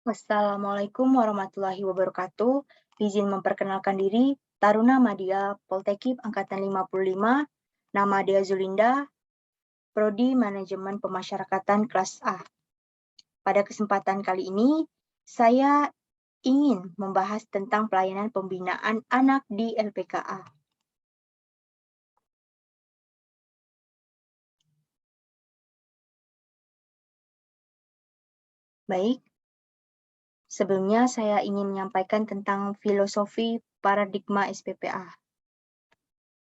Assalamualaikum warahmatullahi wabarakatuh. Izin memperkenalkan diri, Taruna Madya Poltekip Angkatan 55, nama Dea Zulinda, Prodi Manajemen Pemasyarakatan kelas A. Pada kesempatan kali ini, saya ingin membahas tentang pelayanan pembinaan anak di LPKA. Baik, sebelumnya saya ingin menyampaikan tentang filosofi paradigma SPPA.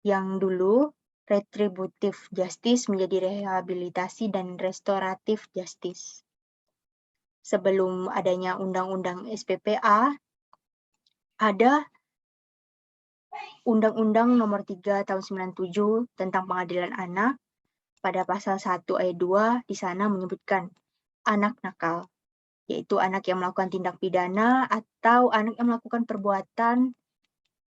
Yang dulu, retributive justice menjadi rehabilitasi dan restoratif justice. Sebelum adanya Undang-Undang SPPA, ada Undang-Undang Nomor 3 Tahun 97 tentang Pengadilan Anak. Pada pasal 1 ayat 2 di sana menyebutkan anak nakal, yaitu anak yang melakukan tindak pidana atau anak yang melakukan perbuatan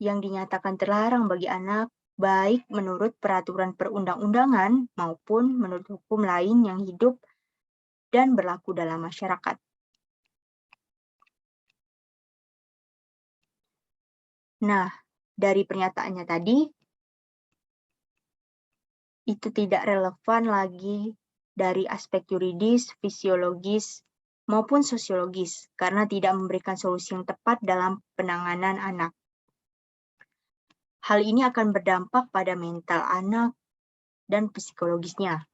yang dinyatakan terlarang bagi anak, baik menurut peraturan perundang-undangan maupun menurut hukum lain yang hidup dan berlaku dalam masyarakat. Nah, dari pernyataannya tadi, itu tidak relevan lagi dari aspek yuridis, fisiologis, maupun sosiologis, karena tidak memberikan solusi yang tepat dalam penanganan anak. Hal ini akan berdampak pada mental anak dan psikologisnya.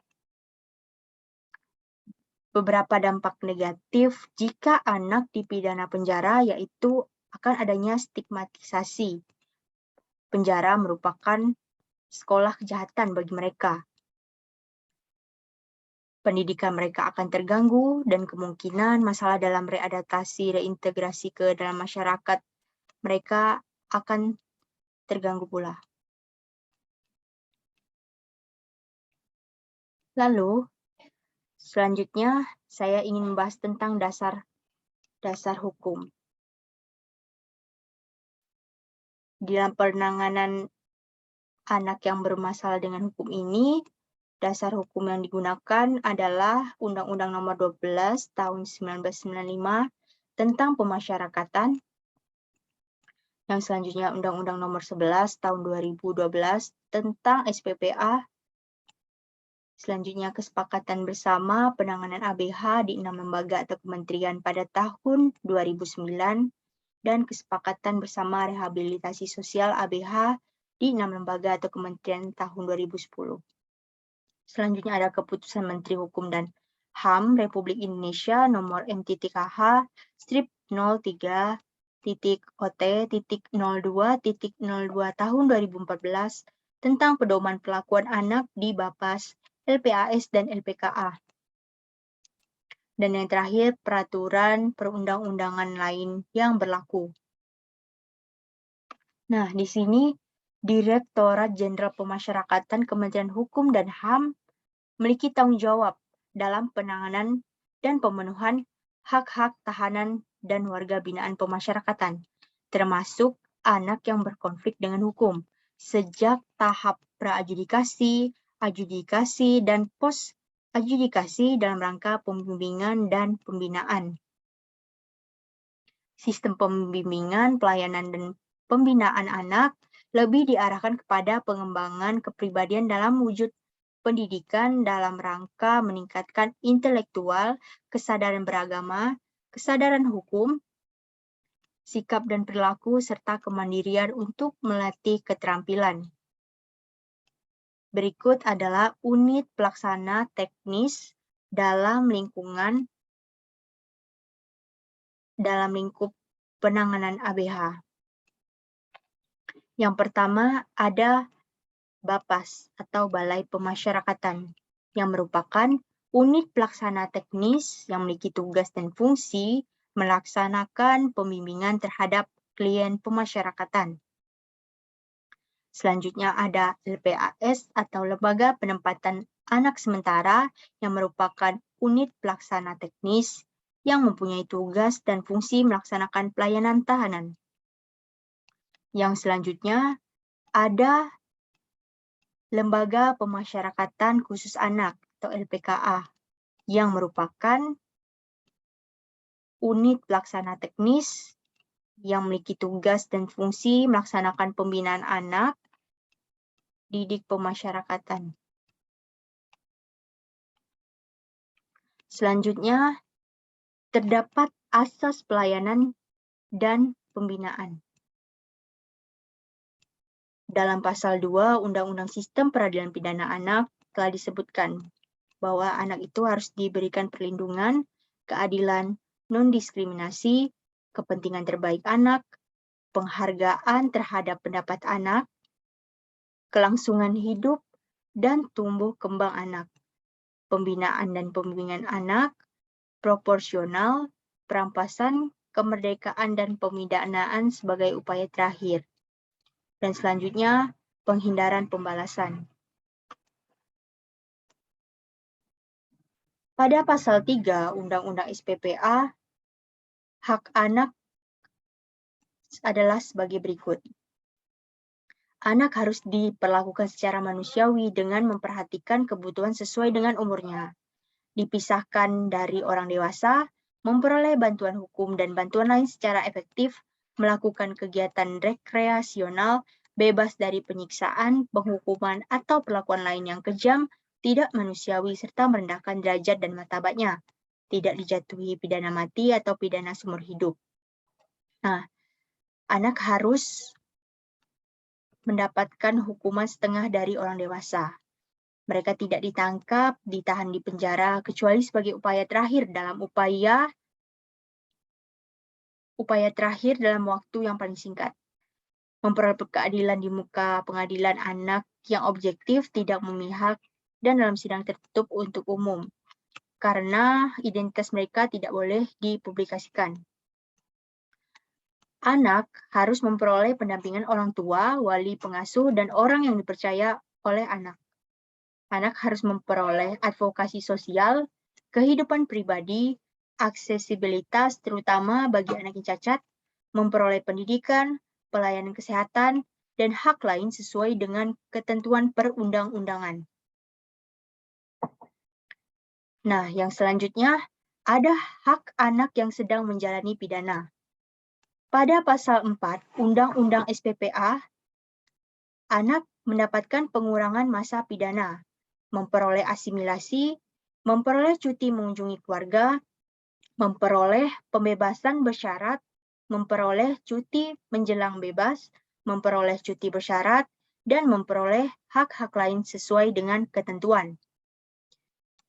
Beberapa dampak negatif jika anak dipidana penjara yaitu akan adanya stigmatisasi. Penjara merupakan sekolah kejahatan bagi mereka. Pendidikan mereka akan terganggu dan kemungkinan masalah dalam readaptasi, reintegrasi ke dalam masyarakat mereka akan terganggu pula. Lalu, selanjutnya saya ingin membahas tentang dasar hukum. Dalam penanganan anak yang bermasalah dengan hukum ini, dasar hukum yang digunakan adalah Undang-Undang Nomor 12 Tahun 1995 tentang Pemasyarakatan, yang selanjutnya Undang-Undang Nomor 11 Tahun 2012 tentang SPPA, selanjutnya kesepakatan bersama penanganan ABH di 6 lembaga atau kementerian pada tahun 2009, dan kesepakatan bersama rehabilitasi sosial ABH di 6 lembaga atau kementerian tahun 2010. Selanjutnya ada Keputusan Menteri Hukum dan HAM Republik Indonesia nomor M.TKH/0.OT.02.02 tahun 2014 tentang pedoman perlakuan anak di Bapas, LPAS, dan LPKA. Dan yang terakhir, peraturan perundang-undangan lain yang berlaku. Nah, di sini Direktorat Jenderal Pemasyarakatan Kementerian Hukum dan HAM memiliki tanggung jawab dalam penanganan dan pemenuhan hak-hak tahanan dan warga binaan pemasyarakatan, termasuk anak yang berkonflik dengan hukum, sejak tahap pra-adjudikasi, adjudikasi, dan pos-adjudikasi dalam rangka pembimbingan dan pembinaan. Sistem pembimbingan, pelayanan, dan pembinaan anak lebih diarahkan kepada pengembangan kepribadian dalam wujud pendidikan dalam rangka meningkatkan intelektual, kesadaran beragama, kesadaran hukum, sikap dan perilaku, serta kemandirian untuk melatih keterampilan. Berikut adalah unit pelaksana teknis dalam lingkup penanganan ABH. Yang pertama ada Bapas atau Balai Pemasyarakatan, yang merupakan unit pelaksana teknis yang memiliki tugas dan fungsi melaksanakan pembimbingan terhadap klien pemasyarakatan. Selanjutnya ada LPAS atau Lembaga Penempatan Anak Sementara, yang merupakan unit pelaksana teknis yang mempunyai tugas dan fungsi melaksanakan pelayanan tahanan. Yang selanjutnya ada Lembaga Pemasyarakatan Khusus Anak atau LPKA, yang merupakan unit pelaksana teknis yang memiliki tugas dan fungsi melaksanakan pembinaan anak didik pemasyarakatan. Selanjutnya, terdapat asas pelayanan dan pembinaan. Dalam pasal 2 Undang-Undang Sistem Peradilan Pidana Anak telah disebutkan bahwa anak itu harus diberikan perlindungan, keadilan, non-diskriminasi, kepentingan terbaik anak, penghargaan terhadap pendapat anak, kelangsungan hidup, dan tumbuh kembang anak, pembinaan dan pembimbingan anak, proporsional, perampasan, kemerdekaan, dan pemidanaan sebagai upaya terakhir. Dan selanjutnya, penghindaran pembalasan. Pada pasal 3 Undang-Undang SPPA, hak anak adalah sebagai berikut. Anak harus diperlakukan secara manusiawi dengan memperhatikan kebutuhan sesuai dengan umurnya. Dipisahkan dari orang dewasa, memperoleh bantuan hukum dan bantuan lain secara efektif, melakukan kegiatan rekreasional, bebas dari penyiksaan, penghukuman, atau perlakuan lain yang kejam, tidak manusiawi, serta merendahkan derajat dan martabatnya. Tidak dijatuhi pidana mati atau pidana seumur hidup. Nah, anak harus mendapatkan hukuman setengah dari orang dewasa. Mereka tidak ditangkap, ditahan di penjara, kecuali sebagai upaya terakhir dalam waktu yang paling singkat. Memperoleh keadilan di muka pengadilan anak yang objektif, tidak memihak, dan dalam sidang tertutup untuk umum. Karena identitas mereka tidak boleh dipublikasikan. Anak harus memperoleh pendampingan orang tua, wali pengasuh, dan orang yang dipercaya oleh anak. Anak harus memperoleh advokasi sosial, kehidupan pribadi, aksesibilitas terutama bagi anak yang cacat, memperoleh pendidikan, pelayanan kesehatan, dan hak lain sesuai dengan ketentuan perundang-undangan. Nah, yang selanjutnya ada hak anak yang sedang menjalani pidana. Pada pasal 4 Undang-Undang SPPA, anak mendapatkan pengurangan masa pidana, memperoleh asimilasi, memperoleh cuti mengunjungi keluarga, memperoleh pembebasan bersyarat, memperoleh cuti menjelang bebas, memperoleh cuti bersyarat, dan memperoleh hak-hak lain sesuai dengan ketentuan.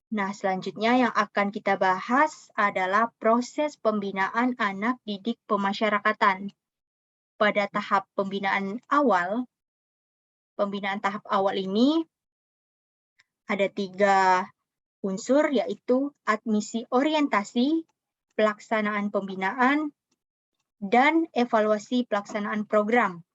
Nah, selanjutnya yang akan kita bahas adalah proses pembinaan anak didik pemasyarakatan. Pada tahap pembinaan tahap awal ini ada 3 unsur, yaitu admisi orientasi, pelaksanaan pembinaan, dan evaluasi pelaksanaan program.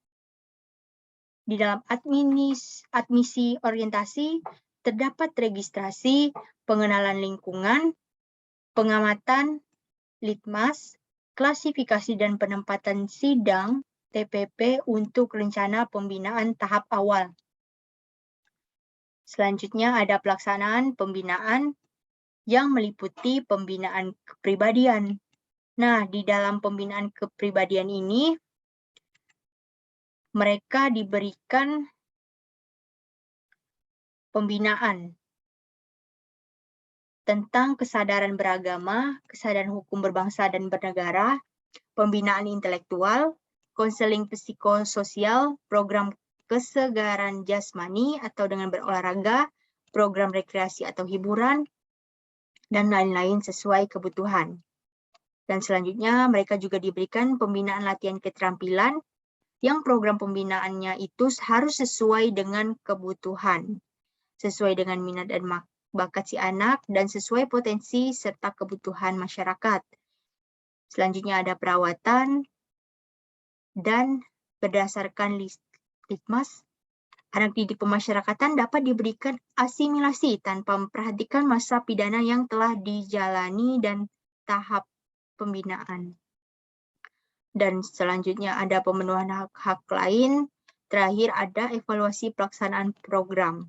Di dalam admisi orientasi, terdapat registrasi, pengenalan lingkungan, pengamatan, litmas, klasifikasi dan penempatan sidang TPP untuk rencana pembinaan tahap awal. Selanjutnya ada pelaksanaan pembinaan yang meliputi pembinaan kepribadian. Nah, di dalam pembinaan kepribadian ini, mereka diberikan pembinaan tentang kesadaran beragama, kesadaran hukum berbangsa dan bernegara, pembinaan intelektual, konseling psikososial, program kesegaran jasmani atau dengan berolahraga, program rekreasi atau hiburan, dan lain-lain sesuai kebutuhan. Dan selanjutnya mereka juga diberikan pembinaan latihan keterampilan yang program pembinaannya itu harus sesuai dengan kebutuhan, sesuai dengan minat dan bakat si anak, dan sesuai potensi serta kebutuhan masyarakat. Selanjutnya ada perawatan, dan berdasarkan litmas, anak didik pemasyarakatan dapat diberikan asimilasi tanpa memperhatikan masa pidana yang telah dijalani dan tahap pembinaan. Dan selanjutnya ada pemenuhan hak-hak lain. Terakhir ada evaluasi pelaksanaan program.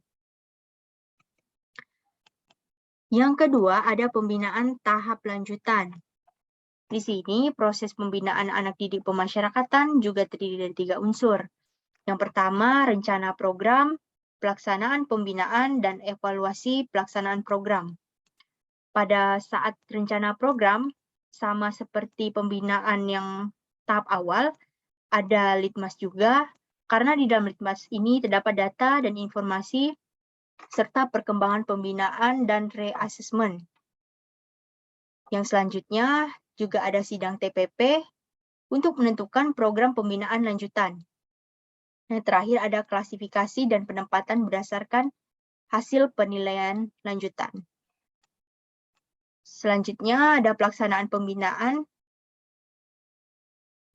Yang kedua ada pembinaan tahap lanjutan. Di sini proses pembinaan anak didik pemasyarakatan juga terdiri dari 3 unsur. Yang pertama, rencana program, pelaksanaan pembinaan, dan evaluasi pelaksanaan program. Pada saat rencana program, sama seperti pembinaan yang tahap awal, ada litmas juga, karena di dalam litmas ini terdapat data dan informasi serta perkembangan pembinaan dan reassessment. Yang selanjutnya juga ada sidang TPP untuk menentukan program pembinaan lanjutan. Yang terakhir ada klasifikasi dan penempatan berdasarkan hasil penilaian lanjutan. Selanjutnya ada pelaksanaan pembinaan,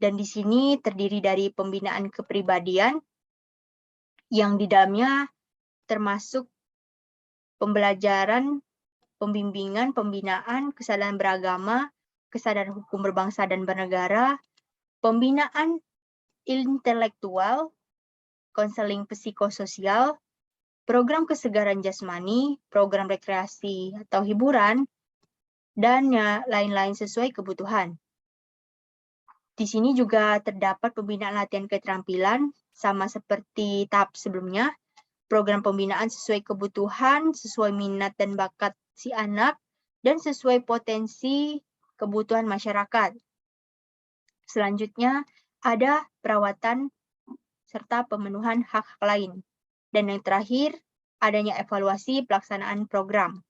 dan di sini terdiri dari pembinaan kepribadian yang di dalamnya termasuk pembelajaran, pembimbingan, pembinaan, kesadaran beragama, kesadaran hukum berbangsa dan bernegara, pembinaan intelektual, konseling psikososial, program kesegaran jasmani, program rekreasi atau hiburan, dan lain-lain sesuai kebutuhan. Di sini juga terdapat pembinaan latihan keterampilan, sama seperti tahap sebelumnya, program pembinaan sesuai kebutuhan, sesuai minat dan bakat si anak, dan sesuai potensi kebutuhan masyarakat. Selanjutnya, ada perawatan serta pemenuhan hak-hak lain. Dan yang terakhir, adanya evaluasi pelaksanaan program.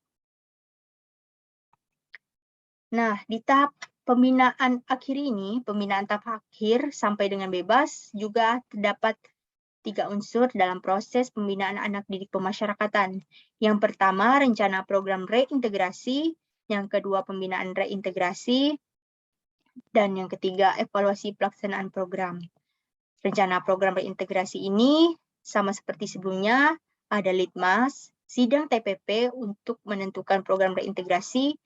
Nah, di tahap pembinaan akhir ini, pembinaan tahap akhir sampai dengan bebas, juga terdapat 3 unsur dalam proses pembinaan anak didik pemasyarakatan. Yang pertama, rencana program reintegrasi. Yang kedua, pembinaan reintegrasi. Dan yang ketiga, evaluasi pelaksanaan program. Rencana program reintegrasi ini, sama seperti sebelumnya, ada litmas, sidang TPP untuk menentukan program reintegrasi,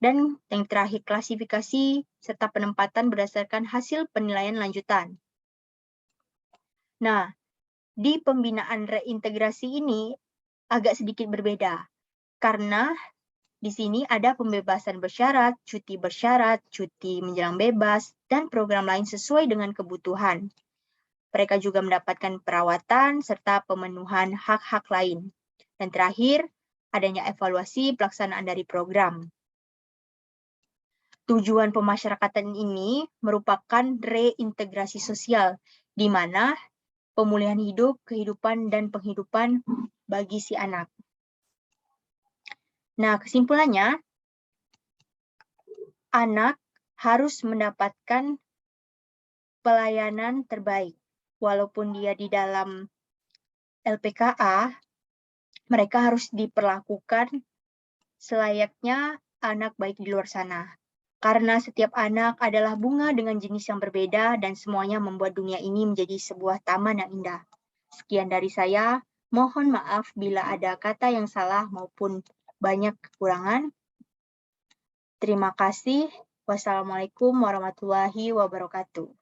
dan yang terakhir klasifikasi serta penempatan berdasarkan hasil penilaian lanjutan. Nah, di pembinaan reintegrasi ini agak sedikit berbeda, karena di sini ada pembebasan bersyarat, cuti menjelang bebas, dan program lain sesuai dengan kebutuhan. Mereka juga mendapatkan perawatan serta pemenuhan hak-hak lain. Dan terakhir, adanya evaluasi pelaksanaan dari program. Tujuan pemasyarakatan ini merupakan reintegrasi sosial, di mana pemulihan hidup, kehidupan, dan penghidupan bagi si anak. Nah, kesimpulannya, anak harus mendapatkan pelayanan terbaik. Walaupun dia di dalam LPKA, mereka harus diperlakukan selayaknya anak baik di luar sana. Karena setiap anak adalah bunga dengan jenis yang berbeda dan semuanya membuat dunia ini menjadi sebuah taman yang indah. Sekian dari saya, mohon maaf bila ada kata yang salah maupun banyak kekurangan. Terima kasih. Wassalamualaikum warahmatullahi wabarakatuh.